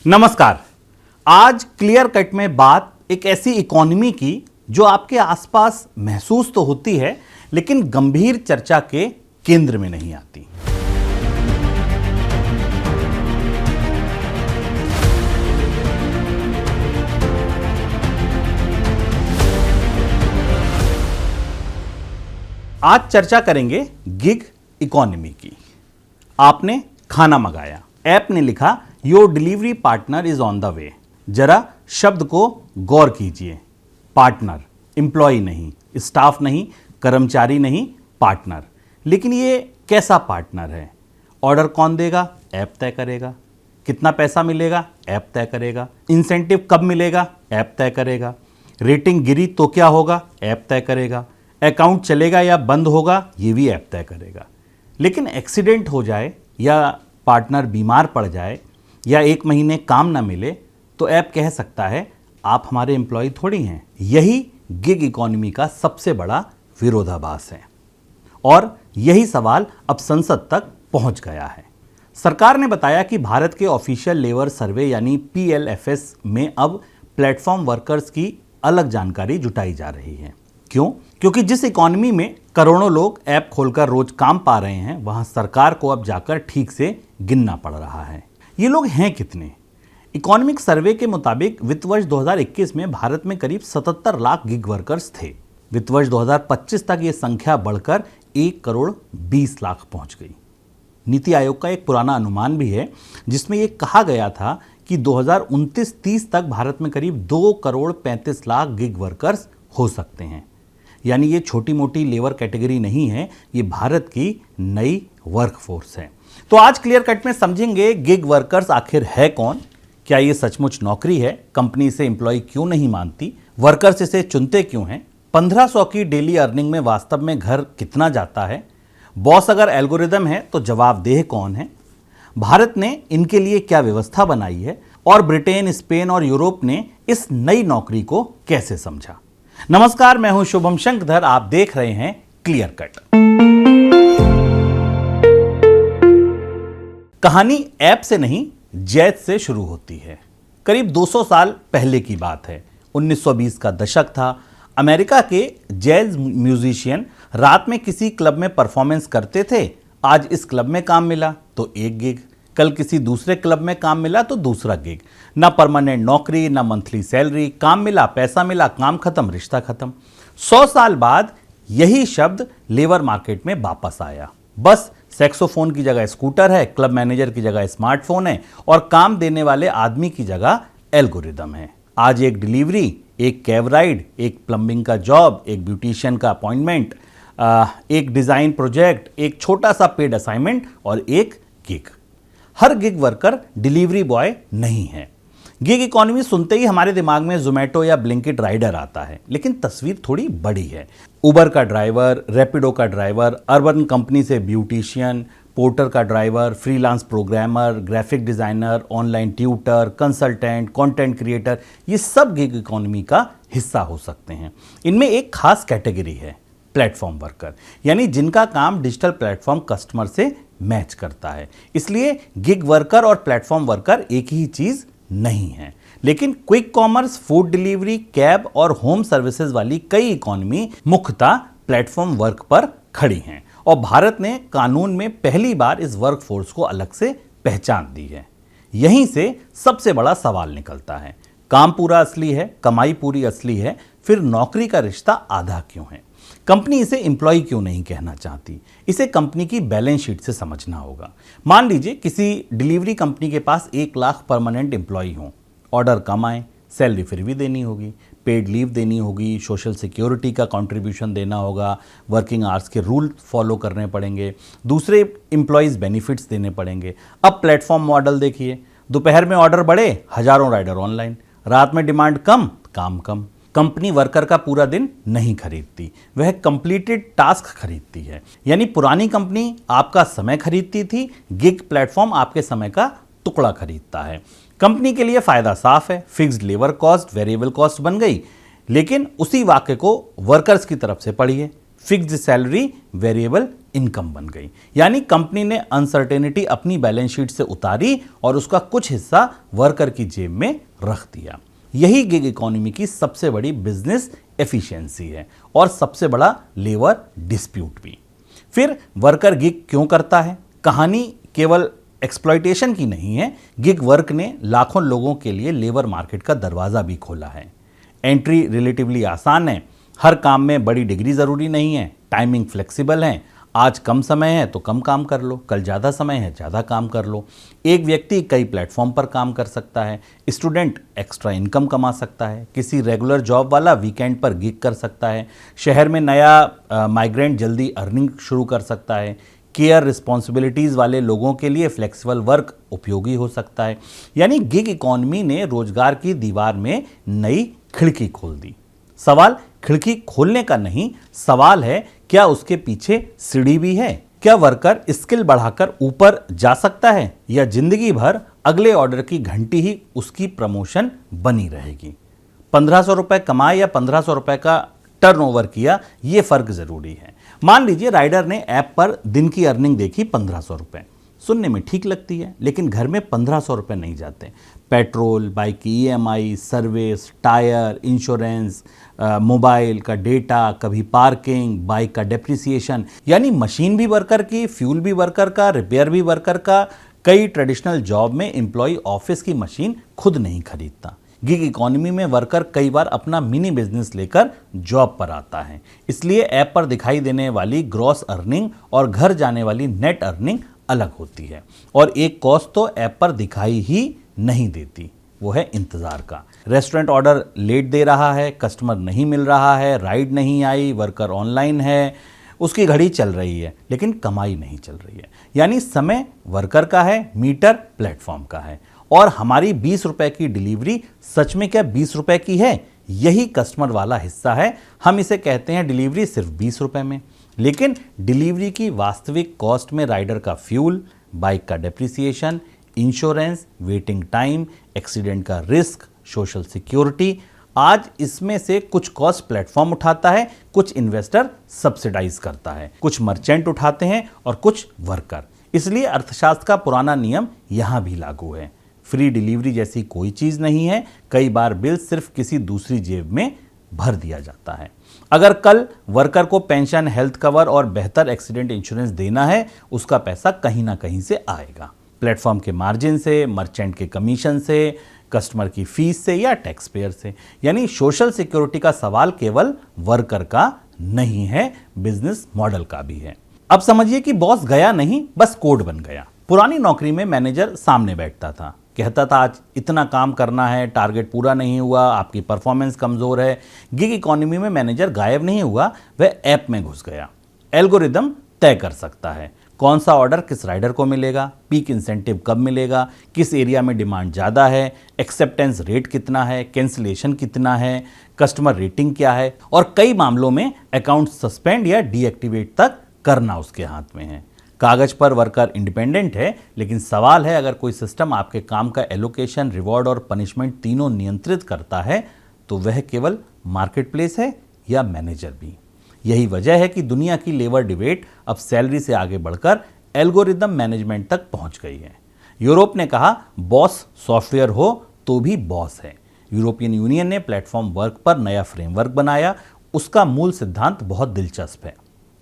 नमस्कार। आज clear cut में बात एक ऐसी इकोनॉमी की जो आपके आसपास महसूस तो होती है लेकिन गंभीर चर्चा के केंद्र में नहीं आती। आज चर्चा करेंगे गिग इकोनॉमी की। आपने खाना मंगाया, ऐप ने लिखा your delivery partner is on the way. जरा शब्द को गौर कीजिए। पार्टनर, एम्प्लॉय नहीं, स्टाफ नहीं, कर्मचारी नहीं, पार्टनर। लेकिन ये कैसा पार्टनर है? ऑर्डर कौन देगा? ऐप तय करेगा। कितना पैसा मिलेगा? ऐप तय करेगा। इंसेंटिव कब मिलेगा? ऐप तय करेगा। रेटिंग गिरी तो क्या होगा? ऐप तय करेगा। अकाउंट चलेगा या बंद होगा, ये भी ऐप तय करेगा। लेकिन एक्सीडेंट हो जाए या पार्टनर बीमार पड़ जाए या 1 महीने काम ना मिले तो ऐप कह सकता है आप हमारे एम्प्लॉय थोड़ी हैं। यही गिग इकोनॉमी का सबसे बड़ा विरोधाभास है और यही सवाल अब संसद तक पहुंच गया है। सरकार ने बताया कि भारत के ऑफिशियल लेबर सर्वे यानी PLFS में अब प्लेटफॉर्म वर्कर्स की अलग जानकारी जुटाई जा रही है। क्यों? क्योंकि जिस इकोनॉमी में करोड़ों लोग ऐप खोलकर रोज काम पा रहे हैं, वहां सरकार को अब जाकर ठीक से गिनना पड़ रहा है। ये लोग हैं कितने? इकोनॉमिक सर्वे के मुताबिक वित्त वर्ष 2021 में भारत में करीब 77 लाख गिग वर्कर्स थे। वित्त वर्ष 2025 तक ये संख्या बढ़कर 1 करोड़ 20 लाख पहुंच गई। नीति आयोग का एक पुराना अनुमान भी है जिसमें ये कहा गया था कि 2029-30 तक भारत में करीब 2 करोड़ 35 लाख गिग वर्कर्स हो सकते हैं। यानी ये छोटी मोटी लेबर कैटेगरी नहीं है, ये भारत की नई वर्कफोर्स है। तो आज क्लियर कट में समझेंगे गिग वर्कर्स आखिर है कौन, क्या ये सचमुच नौकरी है, कंपनी इसे एम्प्लॉय क्यों नहीं मानती, वर्कर्स इसे चुनते क्यों हैं, 1500 की डेली अर्निंग में वास्तव में घर कितना जाता है, बॉस अगर एल्गोरिदम है तो जवाबदेह कौन है, भारत ने इनके लिए क्या व्यवस्था बनाई है और ब्रिटेन, स्पेन और यूरोप ने इस नई नौकरी को कैसे समझा। नमस्कार, मैं हूं शुभम शंकधर, आप देख रहे हैं क्लियर कट। कहानी ऐप से नहीं, जैज से शुरू होती है। करीब 200 साल पहले की बात है। 1920 का दशक था। अमेरिका के जैज म्यूजिशियन रात में किसी क्लब में परफॉर्मेंस करते थे। आज इस क्लब में काम मिला तो एक गिग, कल किसी दूसरे क्लब में काम मिला तो दूसरा गिग। ना परमानेंट नौकरी, ना मंथली सैलरी, काम मिला, पैसा मिला, काम खत्म, रिश्ता खत्म। 100 साल बाद यही शब्द लेबर मार्केट में वापस आया। बस सैक्सोफोन की जगह स्कूटर है, क्लब मैनेजर की जगह स्मार्टफोन है और काम देने वाले आदमी की जगह एल्गोरिदम है। आज एक डिलीवरी, एक कैब राइड, एक प्लम्बिंग का जॉब, एक ब्यूटिशियन का अपॉइंटमेंट, एक डिजाइन प्रोजेक्ट, एक छोटा सा पेड असाइनमेंट और एक गिग। हर गिग वर्कर डिलीवरी बॉय नहीं है। गिग इकोनॉमी सुनते ही हमारे दिमाग में जोमेटो या ब्लिंकिट राइडर आता है, लेकिन तस्वीर थोड़ी बड़ी है। उबर का ड्राइवर, रैपिडो का ड्राइवर, अर्बन कंपनी से ब्यूटिशियन, पोर्टर का driver, freelance programmer, graphic designer, online tutor, consultant, content creator, ये सब गिग इकोनॉमी का हिस्सा हो सकते हैं। इनमें एक खास कैटेगरी है प्लेटफॉर्म वर्कर, यानी जिनका काम डिजिटल प्लेटफॉर्म कस्टमर से मैच करता है। इसलिए गिग वर्कर और प्लेटफॉर्म वर्कर एक ही चीज नहीं है। लेकिन quick commerce, food delivery, cab और होम सर्विसेज वाली कई इकोनॉमी मुख्यतः प्लेटफॉर्म वर्क पर खड़ी हैं और भारत ने कानून में पहली बार इस वर्कफोर्स को अलग से पहचान दी है। यहीं से सबसे बड़ा सवाल निकलता है, काम पूरा असली है, कमाई पूरी असली है, फिर नौकरी का रिश्ता आधा क्यों है? कंपनी इसे एम्प्लॉय क्यों नहीं कहना चाहती? इसे कंपनी की बैलेंस शीट से समझना होगा। मान लीजिए किसी डिलीवरी कंपनी के पास 1 लाख परमानेंट एम्प्लॉय हों, ऑर्डर कम आए, सैलरी फिर भी देनी होगी, पेड लीव देनी होगी, सोशल सिक्योरिटी का कंट्रीब्यूशन देना होगा, वर्किंग आवर्स के रूल फॉलो करने पड़ेंगे, दूसरे एम्प्लॉयज़ बेनिफिट्स देने पड़ेंगे। अब प्लेटफॉर्म मॉडल देखिए, दोपहर में ऑर्डर बढ़े, हजारों राइडर ऑनलाइन, रात में डिमांड कम, काम कम। कंपनी वर्कर का पूरा दिन नहीं खरीदती, वह कंप्लीटेड टास्क खरीदती है। यानी पुरानी कंपनी आपका समय खरीदती थी, गिग प्लेटफॉर्म आपके समय का टुकड़ा खरीदता है। कंपनी के लिए फायदा साफ है, fixed labour cost variable cost बन गई। लेकिन उसी वाक्य को वर्कर्स की तरफ से पढ़िए, फिक्स्ड सैलरी वेरिएबल इनकम बन गई। यानी कंपनी ने अनसर्टेनिटी अपनी बैलेंस शीट से उतारी और उसका कुछ हिस्सा वर्कर की जेब में रख दिया। यही गिग इकोनॉमी की सबसे बड़ी बिजनेस एफिशिएंसी है और सबसे बड़ा लेबर डिस्प्यूट भी। फिर वर्कर गिग क्यों करता है? कहानी केवल एक्सप्लॉयटेशन की नहीं है। गिग वर्क ने लाखों लोगों के लिए लेबर मार्केट का दरवाजा भी खोला है। एंट्री रिलेटिवली आसान है, हर काम में बड़ी डिग्री ज़रूरी नहीं है, टाइमिंग फ्लेक्सिबल है। आज कम समय है तो कम काम कर लो, कल ज़्यादा समय है ज़्यादा काम कर लो। एक व्यक्ति कई प्लेटफॉर्म पर काम कर सकता है, स्टूडेंट एक्स्ट्रा इनकम कमा सकता है, किसी रेगुलर जॉब वाला वीकेंड पर गिग कर सकता है, शहर में नया माइग्रेंट जल्दी अर्निंग शुरू कर सकता है, केयर रिस्पॉन्सिबिलिटीज़ वाले लोगों के लिए फ्लेक्सिबल वर्क उपयोगी हो सकता है। यानी गिग इकॉनमी ने रोजगार की दीवार में नई खिड़की खोल दी। सवाल खिड़की खोलने का नहीं, सवाल है क्या उसके पीछे सीढ़ी भी है? क्या वर्कर स्किल बढ़ाकर ऊपर जा सकता है या जिंदगी भर अगले ऑर्डर की घंटी ही उसकी प्रमोशन बनी रहेगी? 1500 रुपए कमाए या 1500 रुपए का टर्नओवर किया, ये फर्क जरूरी है। मान लीजिए राइडर ने ऐप पर दिन की अर्निंग देखी 1500 रुपए। सुनने में ठीक लगती है, लेकिन घर में 1500 रुपए नहीं जाते। पेट्रोल, बाइक की EMI, service, tyre, insurance, mobile का डेटा, कभी पार्किंग, बाइक का डेप्रिसिएशन, यानी मशीन भी वर्कर की, फ्यूल भी वर्कर का, रिपेयर भी वर्कर का। कई ट्रेडिशनल जॉब में एम्प्लॉय ऑफिस की मशीन खुद नहीं खरीदता। गिग इकोनॉमी में वर्कर कई बार अपना मिनी बिजनेस लेकर जॉब पर आता है, इसलिए ऐप पर दिखाई देने वाली ग्रॉस अर्निंग और घर जाने वाली नेट अर्निंग अलग होती है। और एक कॉस्ट तो ऐप पर दिखाई ही नहीं देती, वो है इंतजार का। रेस्टोरेंट ऑर्डर लेट दे रहा है, कस्टमर नहीं मिल रहा है, राइड नहीं आई, वर्कर ऑनलाइन है, उसकी घड़ी चल रही है लेकिन कमाई नहीं चल रही है। यानी समय वर्कर का है, मीटर प्लेटफॉर्म का है। और हमारी 20 रुपए की डिलीवरी सच में क्या 20 रुपए की है? यही कस्टमर वाला हिस्सा है। हम इसे कहते हैं डिलीवरी सिर्फ 20 रुपए में, लेकिन डिलीवरी की वास्तविक कॉस्ट में राइडर का फ्यूल, बाइक का depreciation, insurance, waiting time, accident का रिस्क, सोशल सिक्योरिटी, आज इसमें से कुछ कॉस्ट प्लेटफॉर्म उठाता है, कुछ इन्वेस्टर सब्सिडाइज करता है, कुछ मर्चेंट उठाते हैं और कुछ वर्कर। इसलिए अर्थशास्त्र का पुराना नियम यहां भी लागू है। फ्री डिलीवरी जैसी कोई चीज नहीं है। कई बार बिल सिर्फ किसी दूसरी जेब में भर दिया जाता है। अगर कल वर्कर को पेंशन, हेल्थ कवर और बेहतर एक्सीडेंट इंश्योरेंस देना है, उसका पैसा कहीं ना कहीं से आएगा। प्लेटफॉर्म के मार्जिन से, मर्चेंट के कमीशन से, कस्टमर की फीस से या टैक्स पेयर से। यानी सोशल सिक्योरिटी का सवाल केवल वर्कर का नहीं है, बिजनेस मॉडल का भी है। अब समझिए कि बॉस गया नहीं, बस कोड बन गया। पुरानी नौकरी में मैनेजर सामने बैठता था, कहता था आज इतना काम करना है, टारगेट पूरा नहीं हुआ, आपकी परफॉर्मेंस कमजोर है। गिग इकोनॉमी में मैनेजर गायब नहीं हुआ, वह ऐप में घुस गया। एल्गोरिदम तय कर सकता है कौन सा ऑर्डर किस राइडर को मिलेगा, पीक इंसेंटिव कब मिलेगा, किस एरिया में डिमांड ज़्यादा है, एक्सेप्टेंस रेट कितना है, कैंसिलेशन कितना है, कस्टमर रेटिंग क्या है, और कई मामलों में अकाउंट सस्पेंड या डीएक्टिवेट तक करना उसके हाथ में है। कागज पर वर्कर इंडिपेंडेंट है, लेकिन सवाल है अगर कोई सिस्टम आपके काम का एलोकेशन, रिवॉर्ड और पनिशमेंट तीनों नियंत्रित करता है तो वह केवल मार्केटप्लेस है या मैनेजर भी। यही वजह है कि दुनिया की लेबर डिबेट अब सैलरी से आगे बढ़कर एल्गोरिदम मैनेजमेंट तक पहुंच गई है। यूरोप ने कहा बॉस सॉफ्टवेयर हो तो भी बॉस है। यूरोपियन यूनियन ने प्लेटफॉर्म वर्क पर नया फ्रेमवर्क बनाया। उसका मूल सिद्धांत बहुत दिलचस्प है।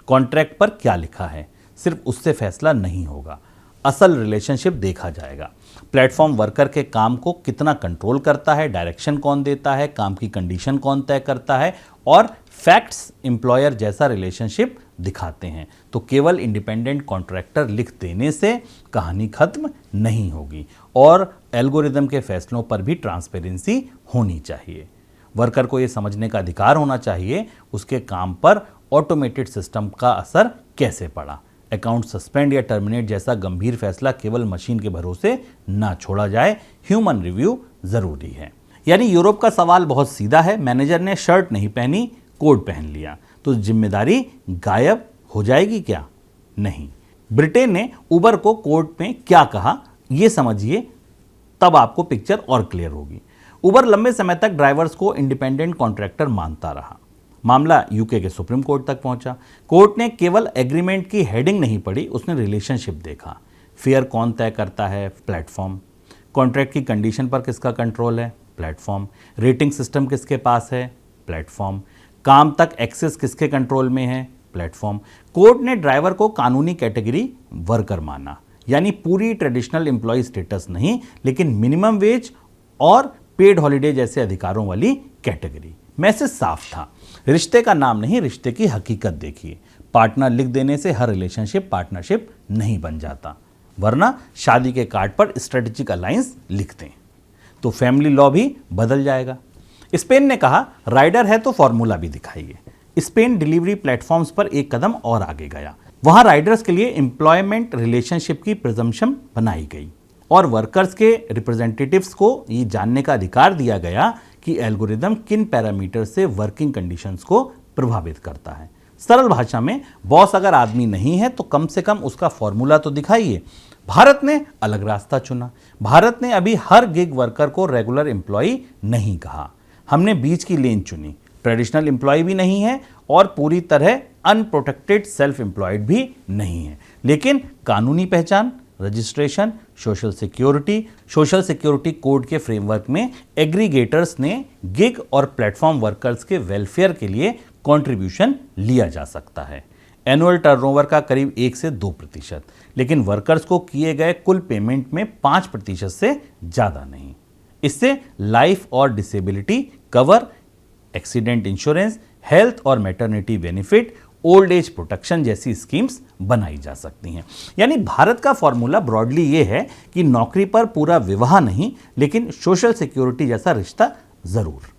कॉन्ट्रैक्ट पर क्या लिखा है सिर्फ उससे फैसला नहीं होगा, असल रिलेशनशिप देखा जाएगा। प्लेटफॉर्म वर्कर के काम को कितना कंट्रोल करता है, डायरेक्शन कौन देता है, काम की कंडीशन कौन तय करता है, और फैक्ट्स एम्प्लॉयर जैसा रिलेशनशिप दिखाते हैं। तो केवल इंडिपेंडेंट कॉन्ट्रैक्टर लिख देने से कहानी खत्म नहीं होगी और एल्गोरिदम के फैसलों पर भी ट्रांसपेरेंसी होनी चाहिए। वर्कर को यह समझने का अधिकार होना चाहिए उसके काम पर ऑटोमेटेड सिस्टम का असर कैसे पड़ा। अकाउंट सस्पेंड या टर्मिनेट जैसा गंभीर फैसला केवल मशीन के भरोसे ना छोड़ा जाए, ह्यूमन रिव्यू जरूरी है। यानी यूरोप का सवाल बहुत सीधा है, मैनेजर ने शर्ट नहीं पहनी, कोट पहन लिया तो जिम्मेदारी गायब हो जाएगी क्या? नहीं। ब्रिटेन ने उबर को कोर्ट में क्या कहा यह समझिए, तब आपको पिक्चर और क्लियर होगी। उबर लंबे समय तक ड्राइवर्स को इंडिपेंडेंट कॉन्ट्रैक्टर मानता रहा। मामला यूके के सुप्रीम कोर्ट तक पहुंचा। कोर्ट ने केवल एग्रीमेंट की हेडिंग नहीं पढ़ी, उसने रिलेशनशिप देखा। फेयर कौन तय करता है? प्लेटफॉर्म। कॉन्ट्रैक्ट की कंडीशन पर किसका कंट्रोल है? प्लेटफॉर्म। रेटिंग सिस्टम किसके पास है? प्लेटफॉर्म। काम तक एक्सेस किसके कंट्रोल में है? प्लेटफॉर्म। कोर्ट ने ड्राइवर को कानूनी कैटेगरी वर्कर माना, यानी पूरी ट्रेडिशनल एम्प्लॉय स्टेटस नहीं, लेकिन मिनिमम वेज और पेड हॉलिडे जैसे अधिकारों वाली कैटेगरी। मैसेज साफ था, रिश्ते का नाम नहीं, रिश्ते की हकीकत देखिए। पार्टनर लिख देने से हर रिलेशनशिप पार्टनरशिप नहीं बन जाता, वरना शादी के कार्ड पर स्ट्रेटेजिक अलायंस लिखते हैं तो फैमिली लॉ भी बदल जाएगा। स्पेन ने कहा राइडर है तो फॉर्मूला भी दिखाइए। स्पेन डिलीवरी प्लेटफॉर्म्स पर एक कदम और आगे गया। वहां राइडर्स के लिए एम्प्लॉयमेंट रिलेशनशिप की प्रिजम्पशन बनाई गई और वर्कर्स के रिप्रेजेंटेटिव्स को ये जानने का अधिकार दिया गया कि एल्गोरिदम किन पैरामीटर से वर्किंग कंडीशंस को प्रभावित करता है। सरल भाषा में, बॉस अगर आदमी नहीं है तो कम से कम उसका फॉर्मूला तो दिखाइए। भारत ने अलग रास्ता चुना। भारत ने अभी हर गिग वर्कर को रेगुलर एम्प्लॉय नहीं कहा, हमने बीच की लेन चुनी। ट्रेडिशनल एम्प्लॉय भी नहीं है और पूरी तरह अनप्रोटेक्टेड सेल्फ एम्प्लॉयड भी नहीं है, लेकिन कानूनी पहचान, रजिस्ट्रेशन, सोशल सिक्योरिटी कोड के फ्रेमवर्क में एग्रीगेटर्स ने गिग और प्लेटफॉर्म वर्कर्स के वेलफेयर के लिए कंट्रीब्यूशन लिया जा सकता है। एनुअल टर्नओवर का करीब 1 से 2%, लेकिन वर्कर्स को किए गए कुल पेमेंट में 5% से ज़्यादा नहीं। इससे लाइफ और disability cover, accident insurance, health और maternity benefit, old age protection जैसी स्कीम्स बनाई जा सकती हैं। यानी भारत का फॉर्मूला ब्रॉडली ये है कि नौकरी पर पूरा विवाह नहीं, लेकिन सोशल सिक्योरिटी जैसा रिश्ता जरूर।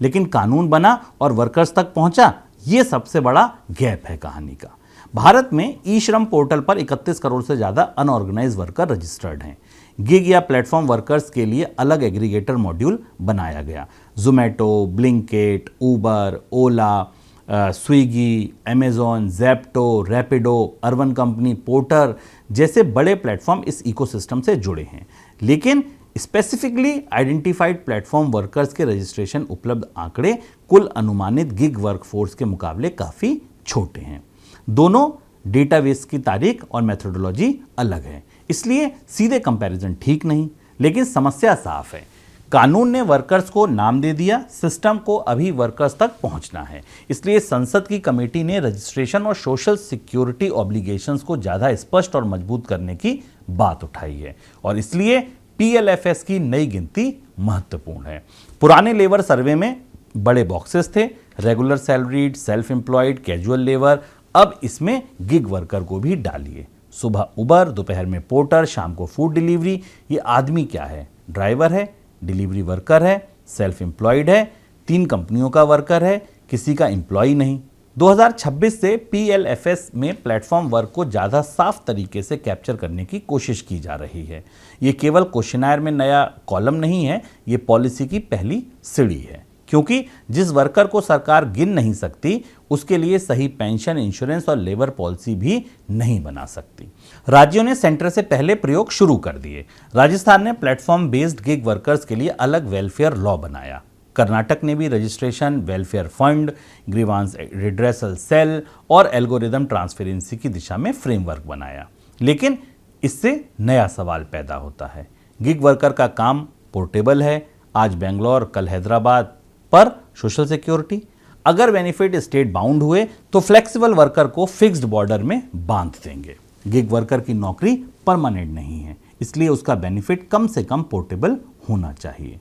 लेकिन कानून बना और वर्कर्स तक पहुंचा, ये सबसे बड़ा गैप है कहानी का। भारत में ई श्रम पोर्टल पर 31 करोड़ से ज़्यादा अनऑर्गेनाइज वर्कर रजिस्टर्ड हैं। गिग या प्लेटफॉर्म वर्कर्स के लिए अलग एग्रीगेटर मॉड्यूल बनाया गया। Zomato, Blinkit, Uber, Ola, Swiggy, Amazon, Zepto, Rapido, Urban Company, Porter जैसे बड़े प्लेटफॉर्म इस इकोसिस्टम से जुड़े हैं। लेकिन स्पेसिफिकली आइडेंटिफाइड प्लेटफॉर्म वर्कर्स के रजिस्ट्रेशन उपलब्ध आंकड़े कुल अनुमानित गिग वर्कफोर्स के मुकाबले काफ़ी छोटे हैं। दोनों डेटाबेस की तारीख और मेथोडोलॉजी अलग है, इसलिए सीधे कंपैरिजन ठीक नहीं। लेकिन समस्या साफ है, कानून ने वर्कर्स को नाम दे दिया, सिस्टम को अभी वर्कर्स तक पहुंचना है। इसलिए संसद की कमेटी ने रजिस्ट्रेशन और सोशल सिक्योरिटी ऑब्लिगेशंस को ज़्यादा स्पष्ट और मजबूत करने की बात उठाई है और इसलिए पीएलएफएस की नई गिनती महत्वपूर्ण है। पुराने लेबर सर्वे में बड़े बॉक्सेस थे, regular salaried, self employed, casual labour. अब इसमें गिग वर्कर को भी डालिए। सुबह उबर, दोपहर में पोर्टर, शाम को फूड डिलीवरी। ये आदमी क्या है? ड्राइवर है, डिलीवरी वर्कर है, सेल्फ एम्प्लॉयड है, 3 कंपनियों का वर्कर है, किसी का एम्प्लॉय नहीं। 2026 से पीएलएफएस में प्लेटफॉर्म वर्क को ज़्यादा साफ तरीके से कैप्चर करने की कोशिश की जा रही है। ये केवल क्वेश्चनर में नया कॉलम नहीं है, ये पॉलिसी की पहली सीढ़ी है, क्योंकि जिस वर्कर को सरकार गिन नहीं सकती उसके लिए सही पेंशन, इंश्योरेंस और लेबर पॉलिसी भी नहीं बना सकती। राज्यों ने सेंटर से पहले प्रयोग शुरू कर दिए। राजस्थान ने प्लेटफॉर्म बेस्ड गिग वर्कर्स के लिए अलग वेलफेयर लॉ बनाया। कर्नाटक ने भी registration, welfare fund, grievance redressal cell और एल्गोरिदम ट्रांसपेरेंसी की दिशा में फ्रेमवर्क बनाया। लेकिन इससे नया सवाल पैदा होता है, गिग वर्कर का काम पोर्टेबल है, आज बेंगलोर कल हैदराबाद, पर सोशल सिक्योरिटी? अगर बेनिफिट स्टेट बाउंड हुए तो फ्लेक्सिबल वर्कर को फिक्स्ड बॉर्डर में बांध देंगे। गिग वर्कर की नौकरी परमानेंट नहीं है, इसलिए उसका बेनिफिट कम से कम पोर्टेबल होना चाहिए।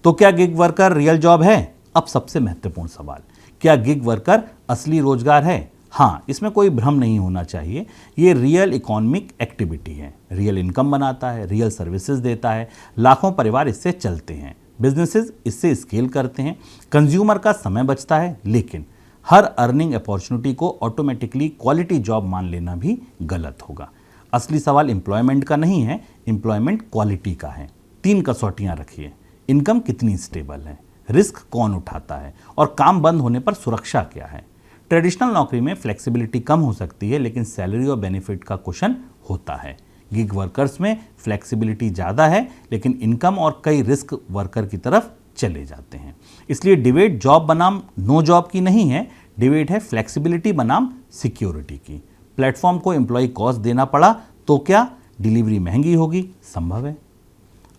तो क्या गिग वर्कर रियल जॉब है? अब सबसे महत्वपूर्ण सवाल, क्या गिग वर्कर असली रोजगार है? हाँ, इसमें कोई भ्रम नहीं होना चाहिए। ये रियल इकोनॉमिक एक्टिविटी है, रियल इनकम बनाता है, रियल सर्विसेज देता है, लाखों परिवार इससे चलते हैं, बिजनेसेस इससे स्केल करते हैं, कंज्यूमर का समय बचता है। लेकिन हर अर्निंग अपॉर्चुनिटी को ऑटोमेटिकली क्वालिटी जॉब मान लेना भी गलत होगा। असली सवाल एम्प्लॉयमेंट का नहीं है, एम्प्लॉयमेंट क्वालिटी का है। 3 कसौटियाँ रखिए, इनकम कितनी स्टेबल है, रिस्क कौन उठाता है और काम बंद होने पर सुरक्षा क्या है। ट्रेडिशनल नौकरी में फ्लेक्सिबिलिटी कम हो सकती है, लेकिन सैलरी और बेनिफिट का कुशन होता है। गिग वर्कर्स में फ्लेक्सिबिलिटी ज़्यादा है, लेकिन इनकम और कई रिस्क वर्कर की तरफ चले जाते हैं। इसलिए डिबेट जॉब बनाम नो जॉब की नहीं है, डिबेट है फ्लेक्सिबिलिटी बनाम सिक्योरिटी की। प्लेटफॉर्म को एम्प्लॉय कॉस्ट देना पड़ा तो क्या डिलीवरी महंगी होगी? संभव है।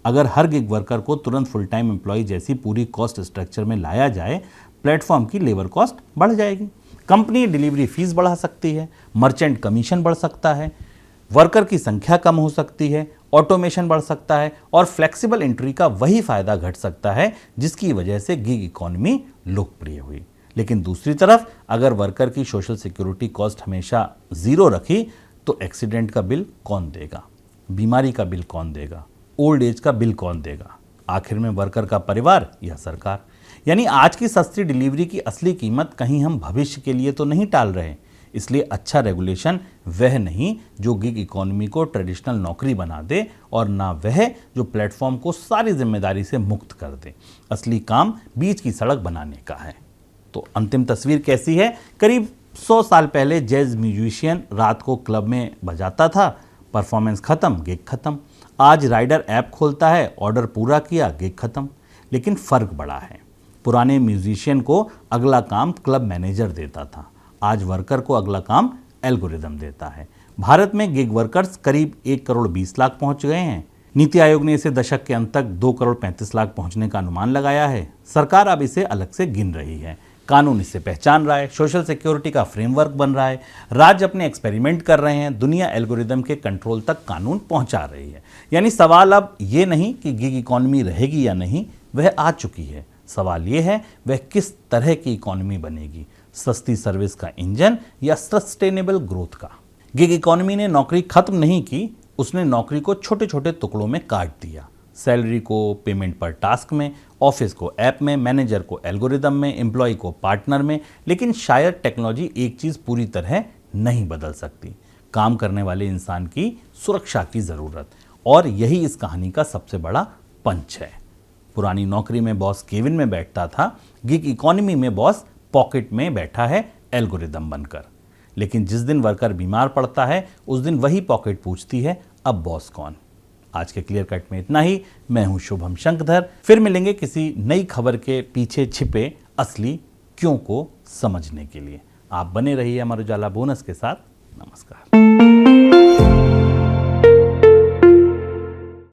अगर हर गिग वर्कर को तुरंत फुल टाइम एम्प्लॉय जैसी पूरी कॉस्ट स्ट्रक्चर में लाया जाए, प्लेटफॉर्म की लेबर कॉस्ट बढ़ जाएगी। कंपनी डिलीवरी फीस बढ़ा सकती है, मर्चेंट कमीशन बढ़ सकता है, वर्कर की संख्या कम हो सकती है, ऑटोमेशन बढ़ सकता है और फ्लेक्सिबल एंट्री का वही फायदा घट सकता है जिसकी वजह से गिग इकोनॉमी लोकप्रिय हुई। लेकिन दूसरी तरफ अगर वर्कर की सोशल सिक्योरिटी कॉस्ट हमेशा जीरो रखी तो एक्सीडेंट का बिल कौन देगा, बीमारी का बिल कौन देगा, ओल्ड एज का बिल कौन देगा? आखिर में वर्कर का परिवार या सरकार। यानी आज की सस्ती डिलीवरी की असली कीमत कहीं हम भविष्य के लिए तो नहीं टाल रहे। इसलिए अच्छा रेगुलेशन वह नहीं जो गिग इकोनॉमी को ट्रेडिशनल नौकरी बना दे और ना वह जो प्लेटफॉर्म को सारी जिम्मेदारी से मुक्त कर दे। असली काम बीच की सड़क बनाने का है। तो अंतिम तस्वीर कैसी है? करीब 100 साल पहले जैज म्यूजिशियन रात को क्लब में बजाता था, परफॉर्मेंस खत्म, गिग खत्म। आज राइडर ऐप खोलता है, ऑर्डर पूरा किया, गिग खत्म। लेकिन फर्क बड़ा है। पुराने म्यूजिशियन को अगला काम क्लब मैनेजर देता था, आज वर्कर को अगला काम एल्गोरिदम देता है। भारत में गिग वर्कर्स करीब 1 करोड़ 20 लाख पहुंच गए हैं। नीति आयोग ने इसे दशक के अंत तक 2 करोड़ 35 लाख पहुंचने का अनुमान लगाया है। सरकार अब इसे अलग से गिन रही है, कानून इसे पहचान रहा है, सोशल सिक्योरिटी का फ्रेमवर्क बन रहा है, राज्य अपने एक्सपेरिमेंट कर रहे हैं, दुनिया एल्गोरिदम के कंट्रोल तक कानून पहुंचा रही है। यानी सवाल अब ये नहीं कि गिग इकोनॉमी रहेगी या नहीं, वह आ चुकी है। सवाल ये है वह किस तरह की इकोनॉमी बनेगी, सस्ती सर्विस का इंजन या सस्टेनेबल ग्रोथ का। गिग इकोनॉमी ने नौकरी खत्म नहीं की, उसने नौकरी को छोटे छोटे टुकड़ों में काट दिया। सैलरी को पेमेंट पर टास्क में, ऑफिस को ऐप में, मैनेजर को एल्गोरिदम में, एम्प्लॉय को पार्टनर में। लेकिन शायद टेक्नोलॉजी एक चीज़ पूरी तरह नहीं बदल सकती, काम करने वाले इंसान की सुरक्षा की ज़रूरत। और यही इस कहानी का सबसे बड़ा पंच है। पुरानी नौकरी में बॉस केबिन में बैठता था, गिग इकोनॉमी में बॉस पॉकेट में बैठा है एल्गोरिदम बनकर। लेकिन जिस दिन वर्कर बीमार पड़ता है उस दिन वही पॉकेट पूछती है अब बॉस कौन। आज के क्लियर कट में इतना ही। मैं हूं शुभम शंकधर। फिर मिलेंगे किसी नई खबर के पीछे छिपे असली क्यों को समझने के लिए। आप बने रहिए अमर उजाला बोनस के साथ। नमस्कार।